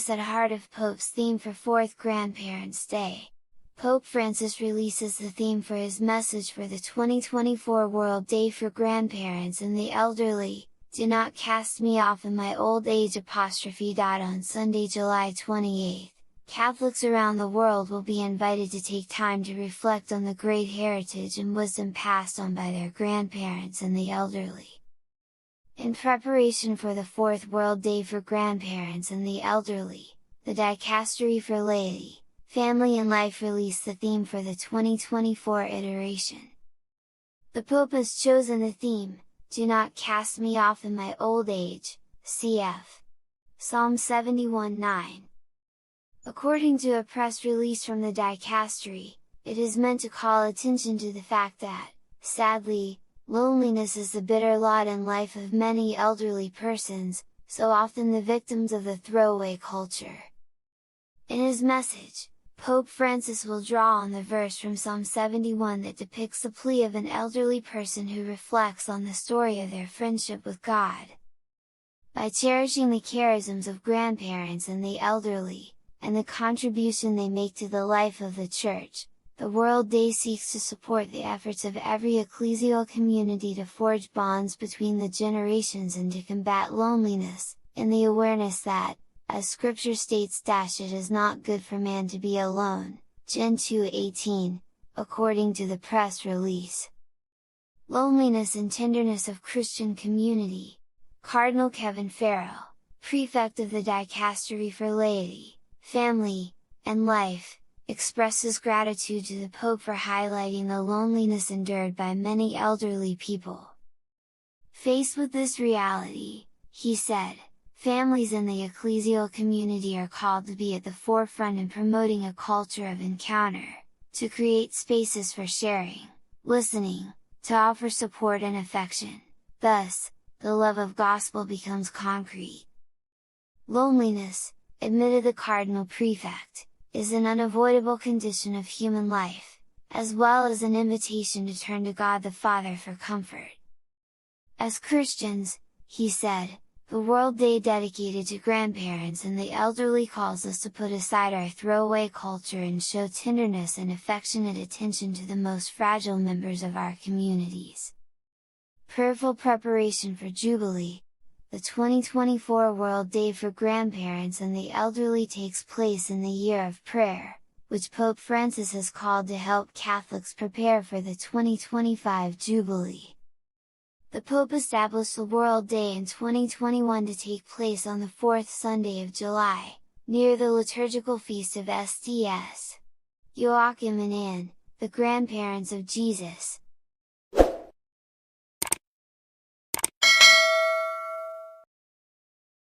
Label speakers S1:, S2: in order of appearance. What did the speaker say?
S1: premise at heart of Pope's theme for 4th Grandparents' Day. Pope Francis releases the theme for his message for the 2024 World Day for Grandparents and the Elderly, "Do not cast me off in my old age!" On Sunday, July 28th, Catholics around the world will be invited to take time to reflect on the great heritage and wisdom passed on by their grandparents and the elderly. In preparation for the 4th World Day for Grandparents and the Elderly, the Dicastery for Laity, Family and Life released the theme for the 2024 iteration. The Pope has chosen the theme, "Do not cast me off in my old age," cf. Psalm 71:9. According to a press release from the Dicastery, it is meant to call attention to the fact that, sadly, loneliness is the bitter lot in life of many elderly persons, so often the victims of the throwaway culture. In his message, Pope Francis will draw on the verse from Psalm 71 that depicts the plea of an elderly person who reflects on the story of their friendship with God. By cherishing the charisms of grandparents and the elderly, and the contribution they make to the life of the Church, the World Day seeks to support the efforts of every ecclesial community to forge bonds between the generations and to combat loneliness, in the awareness that, as Scripture states, "It is not good for man to be alone," Gen 2:18, according to the press release. Loneliness and Tenderness of Christian Community. Cardinal Kevin Farrell, Prefect of the Dicastery for Laity, Family, and Life, expresses gratitude to the Pope for highlighting the loneliness endured by many elderly people. Faced with this reality, he said, families in the ecclesial community are called to be at the forefront in promoting a culture of encounter, to create spaces for sharing, listening, to offer support and affection. Thus, the love of gospel becomes concrete. Loneliness, admitted the Cardinal Prefect, is an unavoidable condition of human life, as well as an invitation to turn to God the Father for comfort. As Christians, he said, the World Day dedicated to grandparents and the elderly calls us to put aside our throwaway culture and show tenderness and affectionate attention to the most fragile members of our communities. Prayerful preparation for Jubilee. The 2024 World Day for Grandparents and the Elderly takes place in the Year of Prayer, which Pope Francis has called to help Catholics prepare for the 2025 Jubilee. The Pope established the World Day in 2021 to take place on the 4th Sunday of July, near the liturgical feast of Sts. Joachim and Anne, the grandparents of Jesus,